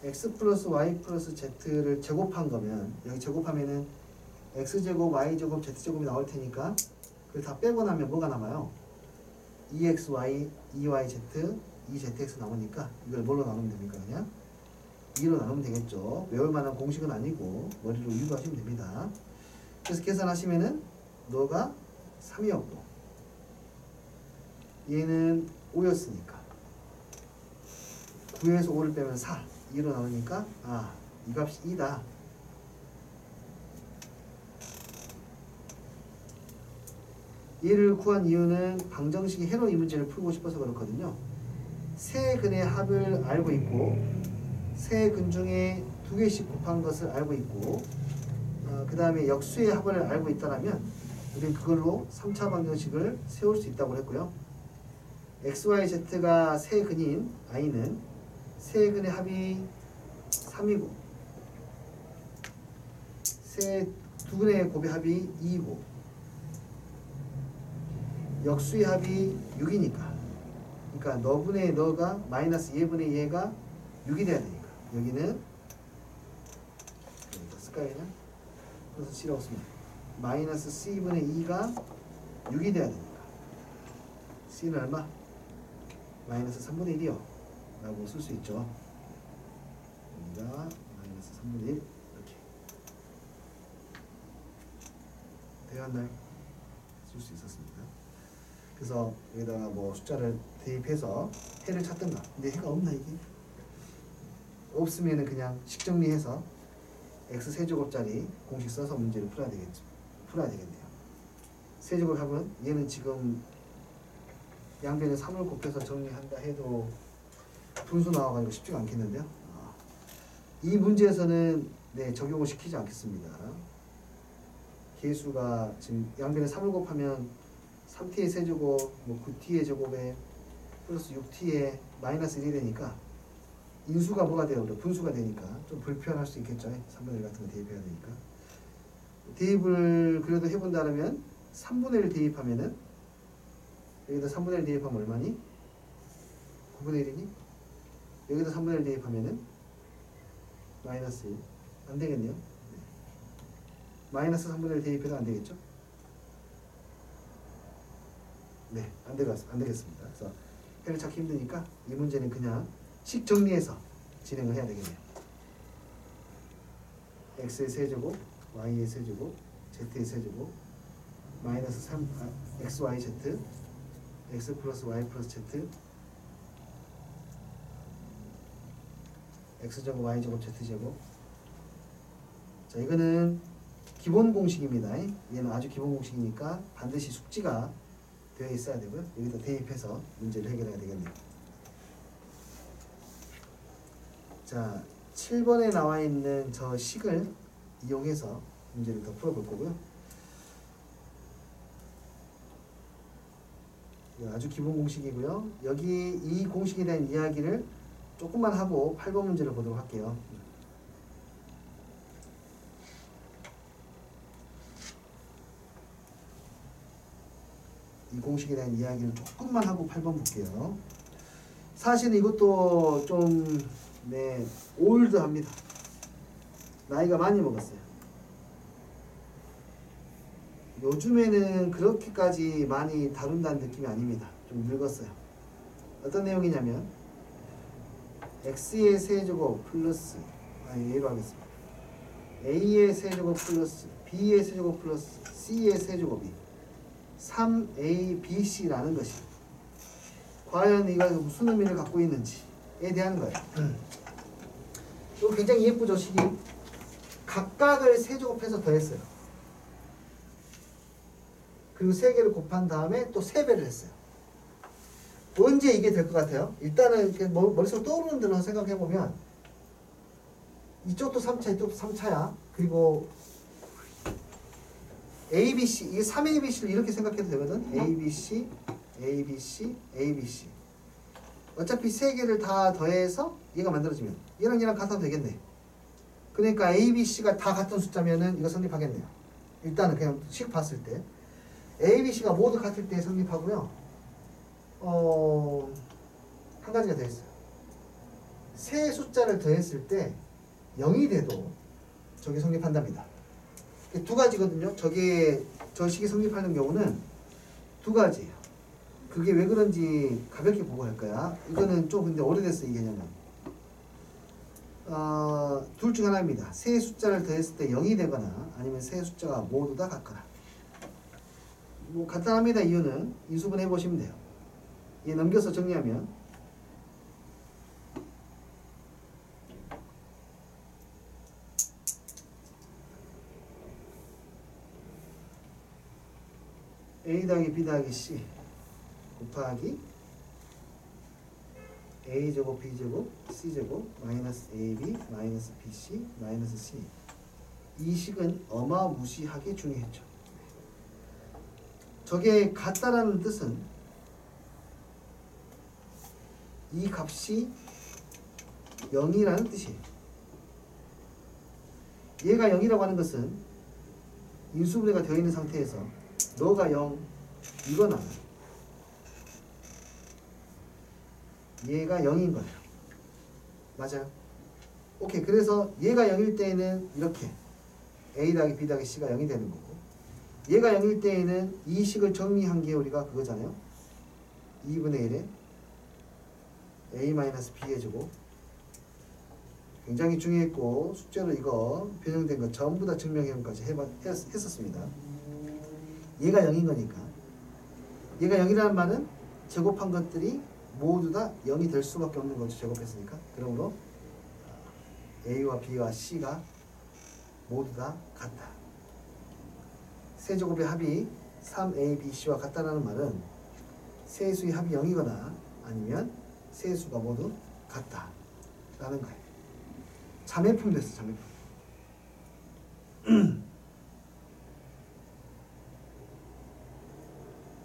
x 플러스 y 플러스 z를 제곱한 거면 여기 제곱하면은 x제곱, y제곱, z제곱이 나올 테니까 그걸 다 빼고 나면 뭐가 남아요? 2xy, 2yz, 2zx 나오니까 이걸 뭘로 나누면 됩니까? 그냥 2로 나누면 되겠죠. 외울 만한 공식은 아니고 머리로 유도하시면 됩니다. 그래서 계산하시면은 너가 3이었고 얘는 5였으니까 9에서 5를 빼면 4 2로 나오니까 이 값이 2다. 얘를 구한 이유는 방정식의 해로 이 문제를 풀고 싶어서 그렇거든요. 세 근의 합을 알고 있고 세 근 중에 2개씩 곱한 것을 알고 있고 그 다음에 역수의 합을 알고 있다면 우리는 그걸로 3차 방정식을 세울 수 있다고 했고요. XYZ가 세 근인 I는 세 근의 합이 3이고 세 두 근의 곱의 합이 2이고 역수의 합이 6이니까 그러니까 너분의 너가 마이너스 얘분의 얘가 6이 돼야 되니까 여기는 여기다 쓸까요 그냥? 그래서 C라고 쓰면 마이너스 C분의 2가 6이 돼야 되니까 C는 얼마? 마이너스 3분의 1이요 라고 쓸 수 있죠. 여기가 마이너스 3분의 1 이렇게 되었나요? 쓸 수 있었습니다. 그래서 여기다가 뭐 숫자를 대입해서 해를 찾든가. 근데 해가 없나 이게? 없으면은 그냥 식정리해서 x 세제곱짜리 공식 써서 문제를 풀어야 되겠네요. 세제곱 하면 얘는 지금 양변에 3을 곱해서 정리한다 해도 분수 나와가지고 쉽지가 않겠는데요. 이 문제에서는 적용을 시키지 않겠습니다. 계수가 지금 양변에 3을 곱하면 3t의 세제곱, 9t의 제곱에 플러스 6t의 마이너스 1이 되니까 인수가 뭐가 돼요? 분수가 되니까 좀 불편할 수 있겠죠. 3분의 1 같은 거 대입해야 되니까. 대입을 그래도 해본다면 3분의 1 대입하면은 여기다 3분의 1 대입하면 얼마니? 9분의 1이니? 여기다 3분의 1 대입하면은 마이너스 1. 안 되겠네요. 마이너스 3분의 1 대입해도 안 되겠죠? 안 되겠습니다. 그래서 해를 찾기 힘드니까 이 문제는 그냥 식 정리해서 진행을 해야 되겠네요. x의 세제곱, y의 세제곱, z의 세제곱, 마이너스 3, xyz, x 플러스 y 플러스 z, x제곱, y제곱, z제곱. 자, 이거는 기본 공식입니다. 얘는 아주 기본 공식이니까 반드시 숙지가 되어 있어야 되고요. 여기다 대입해서 문제를 해결해야 되겠네요. 자, 7번에 나와 있는 저 식을 이용해서 문제를 더 풀어볼 거고요. 아주 기본 공식이고요. 여기 이 공식에 대한 이야기를 조금만 하고 8번 문제를 보도록 할게요. 이 공식에 대한 이야기를 조금만 하고 8번 볼게요. 사실은 이것도 좀 올드합니다. 나이가 많이 먹었어요. 요즘에는 그렇게까지 많이 다룬다는 느낌이 아닙니다. 좀 늙었어요. 어떤 내용이냐면 x의 세제곱 플러스 A로 하겠습니다. a의 세제곱 플러스 b의 세제곱 플러스 c의 세제곱이 3abc라는 것이 과연 이가 무슨 의미를 갖고 있는지에 대한 거예요. 이거 굉장히 예쁘죠, 식이. 각각을 세제곱해서 더했어요. 그리고 3개를 곱한 다음에 또 3배를 했어요. 언제 이게 될 것 같아요? 일단은 이렇게 머릿속으로 떠오르는 대로 생각해보면 이쪽도 3차, 이쪽도 3차야. 그리고 ABC 이게 3ABC를 이렇게 생각해도 되거든. ABC, ABC, ABC. 어차피 세 개를 다 더해서 얘가 만들어지면 얘랑 같아도 되겠네. 그러니까 ABC가 다 같은 숫자면은 이거 성립하겠네요. 일단은 그냥 식 봤을 때 ABC가 모두 같을 때 성립하고요. 한 가지가 더 있어요. 세 숫자를 더했을 때 0이 돼도 저게 성립한답니다. 두 가지거든요. 저 식이 성립하는 경우는 두 가지예요. 그게 왜 그런지 가볍게 보고 할 거야. 이거는 좀 근데 오래됐어 이 개념은. 둘 중 하나입니다. 세 숫자를 더했을 때 0이 되거나 아니면 세 숫자가 모두 다 같거나. 뭐 간단합니다. 이유는 인수분 해보시면 돼요. 얘 넘겨서 정리하면 A 더하기 B 더하기 C 곱하기 A제곱 B제곱 C제곱 마이너스 AB 마이너스 BC 마이너스 C. 이 식은 어마무시하게 중요했죠. 저게 같다라는 뜻은 이 값이 0이라는 뜻이에요. 얘가 0이라고 하는 것은 인수분해가 되어 있는 상태에서 너가 0 이거나 얘가 0인 거예요. 맞아요. 오케이. 그래서 얘가 0일 때에는 이렇게 A 더하기 B 더하기 C가 0이 되는 거고 얘가 0일 때에는 이 식을 정리한 게 우리가 그거잖아요. 2분의 1에 A-B의 제곱. 굉장히 중요했고 숙제로 이거 변형된 거 전부 다 증명해까지 했었습니다. 얘가 0인 거니까 얘가 0이라는 말은 제곱한 것들이 모두 다 0이 될 수밖에 없는 거죠. 제곱했으니까. 그러므로 A와 B와 C가 모두 다 같다. 세제곱의 합이 3ABC와 같다라는 말은 세수의 합이 0이거나 아니면 세수가 모두 같다라는 거예요. 자매품 됐어. 자매품.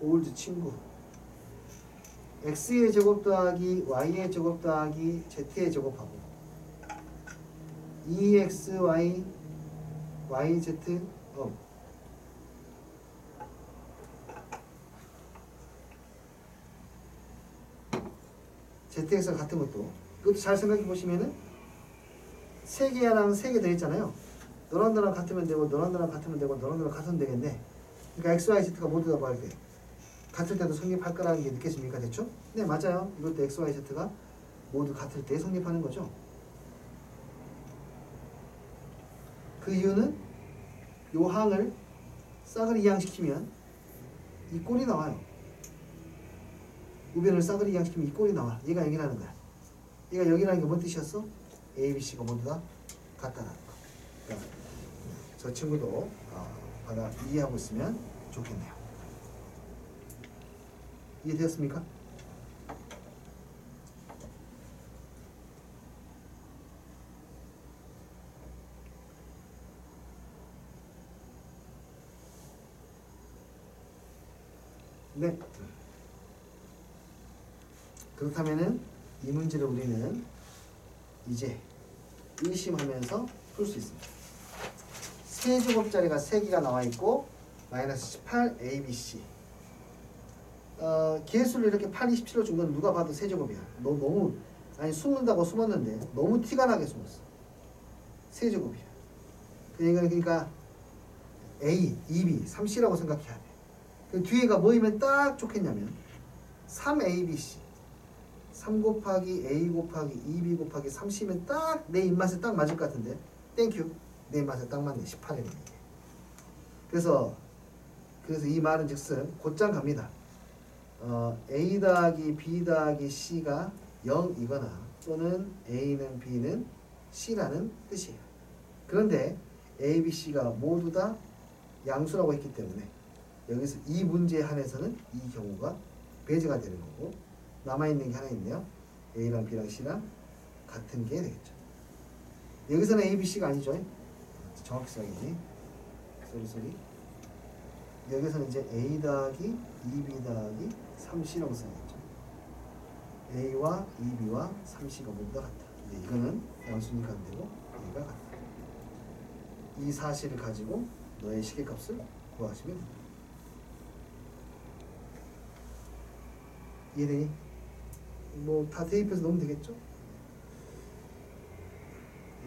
올드 친구. x의 제곱 더하기 y의 제곱 더하기 z의 제곱하고 2xy yz zx가 같은 것도 그것도 잘 생각해 보시면은 세 개랑 세 개 더했잖아요. 너랑 같으면 되고 너랑 같으면 되고 너랑 같으면 되겠네. 그러니까 x, y, z가 모두 다 뭐할 때 같을 때도 성립할 거라는 게 느껴집니까? 됐죠? 네, 맞아요. 이것도 x, y, z가 모두 같을 때 성립하는 거죠. 그 이유는 요 항을 싸그리 이항시키면 이 꼴이 나와요. 우변을 싸그리 이항시키면 이 꼴이 나와. 얘가 0이라는 거야. 얘가 0이라는 게 뭔 뜻이었어? A, B, C가 모두 다 같다는 거. 그러니까 저 친구도 이해하고 있으면 좋겠네요. 이해되었습니까? 네. 그렇다면은 이 문제를 우리는 이제 의심하면서 풀 수 있습니다. 세제곱짜리가 3개가 나와 있고 마이너스 18 ABC. 개수를 이렇게 8, 27로 준 건 누가 봐도 세제곱이야. 너무 아니 숨는다고 숨었는데 너무 티가 나게 숨었어. 세제곱이야. 그러니까 A, 2B, 3C라고 생각해야 돼. 그 뒤에가 뭐이면 딱 좋겠냐면 3ABC 3 곱하기 A 곱하기 2B 곱하기 3C면 딱 내 입맛에 딱 맞을 것 같은데 땡큐. 내 입맛에 딱 맞네. 18이네. 그래서 이 말은 즉슨 곧장 갑니다. A 더하기 B 더하기 C가 0이거나 또는 A는 B는 C라는 뜻이에요. 그런데 A, B, C가 모두 다 양수라고 했기 때문에 여기서 이 문제에 한해서는 이 경우가 배제가 되는 거고 남아있는 게 하나 있네요. A랑 B랑 C랑 같은 게 되겠죠. 여기서는 A, B, C가 아니죠. 정확히 써야겠지. 쏘리 여기서는 이제 A 더하기 2B 더하기 3C라고 써야겠죠. A와 2B와 3C가 모두 다 같다. 근데 이거는 양수니까 안 되고 A가 같다. 이 사실을 가지고 너의 시계값을 구하시면 됩니다. 이해되니? 뭐 다 대입해서 넣으면 되겠죠?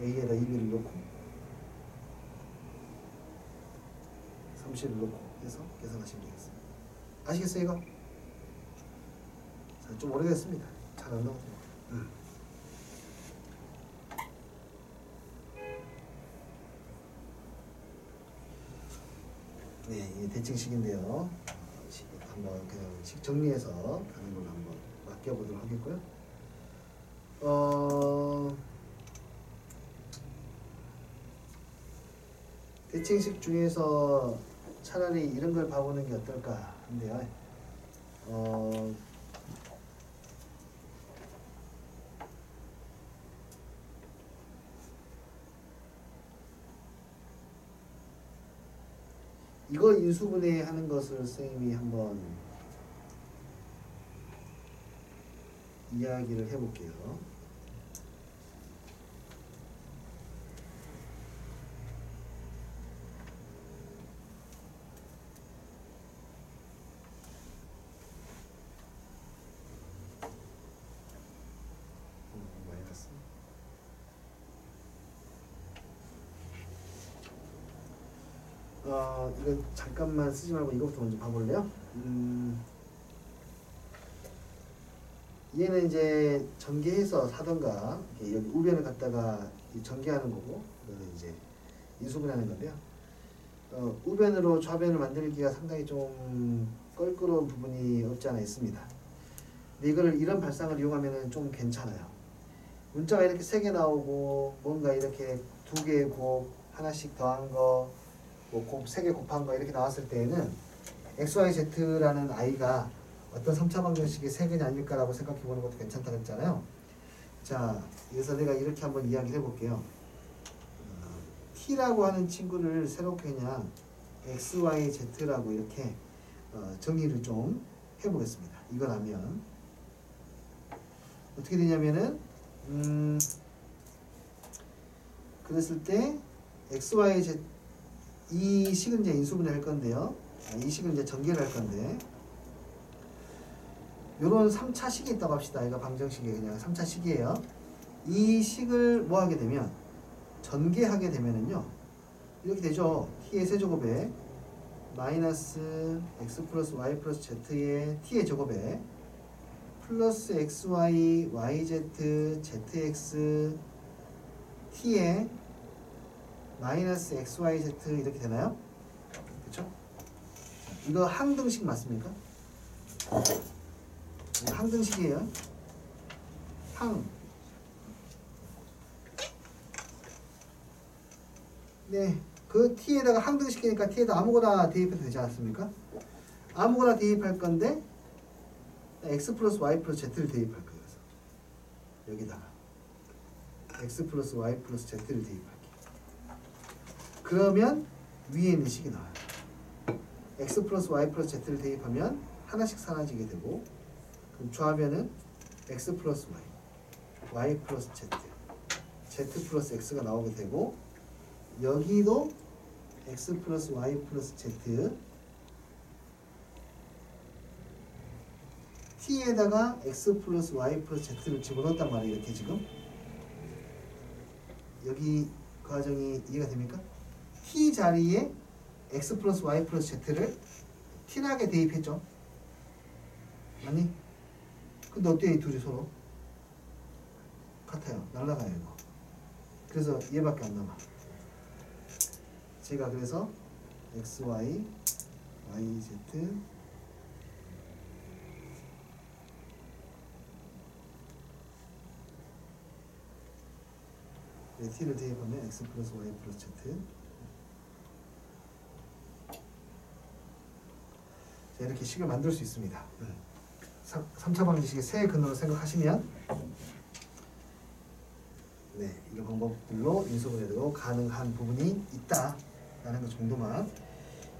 A에다 2B를 넣고 3C를 넣고 해서 계산하시면 되겠습니다. 아시겠어요 이거? 자, 좀 오래됐습니다. 잘 안 나오죠. 네, 이 대칭식인데요. 한번 그냥 식 정리해서 가는 걸로 한번 맡겨보도록 하겠고요. 대칭식 중에서 차라리 이런 걸 봐보는 게 어떨까 한데요. 이거 인수분해 하는 것을 선생님이 한번 이야기를 해볼게요. 마이너스. 이거 잠깐만 쓰지 말고 이것부터 먼저 봐볼래요? 얘는 이제 전개해서 사던가 여기 우변을 갖다가 전개하는 거고, 이거는 이제 인수분해하는 건데요. 우변으로 좌변을 만들기가 상당히 좀 껄끄러운 부분이 없지 않아 있습니다. 근데 이거를 이런 발상을 이용하면 좀 괜찮아요. 문자가 이렇게 3개 나오고 뭔가 이렇게 2개의 곱 하나씩 더한 거, 뭐 곱 3개 곱한 거 이렇게 나왔을 때에는 XYZ라는 I가 어떤 3차 방정식의 세근이 아닐까라고 생각해 보는 것도 괜찮다고 했잖아요. 자, 그래서 내가 이렇게 한번 이야기를 해볼게요. T라고 하는 친구를 새롭게 그냥 XYZ라고 이렇게 정의를 좀 해보겠습니다. 이걸 하면 어떻게 되냐면은 그랬을 때 XYZ 이 식은 이제 인수분해 할 건데요. 이 식은 이제 전개를 할 건데 요런 3차 식이 있다고 합시다. 이거 방정식이 그냥 3차 식이에요. 이 식을 뭐 하게 되면 전개하게 되면은요. 이렇게 되죠. t의 세제곱에 마이너스 x 플러스 y 플러스 z의 t의 제곱에 플러스 xy yz zx t의 마이너스 xyz 이렇게 되나요? 그렇죠? 이거 항등식 맞습니까? 항등식이에요. 항. 네, 그 t에다가 항등식이니까 t에다 아무거나 대입해도 되지 않습니까? 아무거나 대입할 건데 x 플러스 y 플러스 z를 대입할 거예요. 여기다가 x 플러스 y 플러스 z를 대입할게요. 그러면 위에 있는 식이 나와요. x 플러스 y 플러스 z를 대입하면 하나씩 사라지게 되고, 그럼 좌변은 x 플러스 y, y 플러스 z, z 플러스 x가 나오게 되고, 여기도 x 플러스 y 플러스 z, t에다가 x 플러스 y 플러스 z를 집어넣었단 말이에요. 이렇게 지금 여기 과정이 이해가 됩니까? t 자리에 x 플러스 y 플러스 z를 t나게 대입했죠. 아니? 근데 어때요? 이 둘이 서로? 같아요. 날라가요 이거. 그래서 얘밖에 안 남아. 제가 그래서 xy, yz t를 대입하면 x 플러스 y 플러스 z. 자, 이렇게 식을 만들 수 있습니다. 3차 방정식의 세 근원을 생각하시면 네, 이런 방법들로 인수분해도 가능한 부분이 있다라는 것 정도만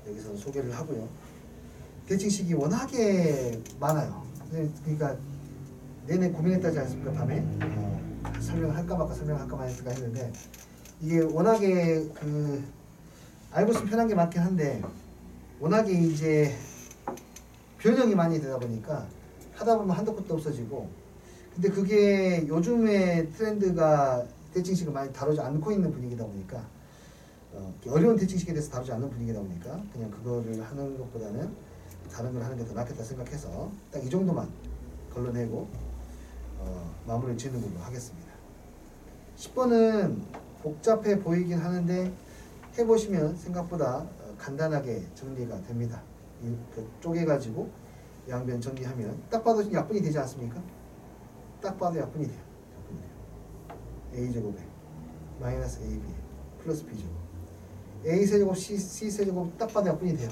여기서 소개를 하고요. 대칭식이 워낙에 많아요. 그러니까 내내 고민했다지 않습니까? 밤에 설명할까 말까 설명할까 말까 했는데 이게 워낙에 알고 있으면 편한 게 맞긴 한데 워낙에 이제 변형이 많이 되다 보니까 하다 보면 한도 끝도 없어지고 근데 그게 요즘의 트렌드가 대칭식을 많이 다루지 않고 있는 분위기다 보니까 어려운 대칭식에 대해서 다루지 않는 분위기다 보니까 그냥 그거를 하는 것보다는 다른 걸 하는 게 더 낫겠다 생각해서 딱 이 정도만 걸러내고 마무리를 짓는 걸로 하겠습니다. 10번은 복잡해 보이긴 하는데 해보시면 생각보다 간단하게 정리가 됩니다. 쪼개가지고 양변 정리하면 딱 봐도 약분이 되지 않습니까? 딱 봐도 약분이 돼요. a제곱에 마이너스 ab 플러스 b제곱 a세제곱 c세제곱 딱 봐도 약분이 돼요.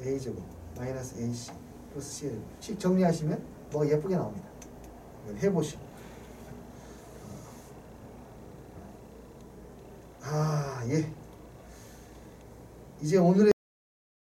a제곱 마이너스 ac 플러스 c제곱 식 정리하시면 뭐가 예쁘게 나옵니다. 이걸 해보시고 예. 이제 오늘의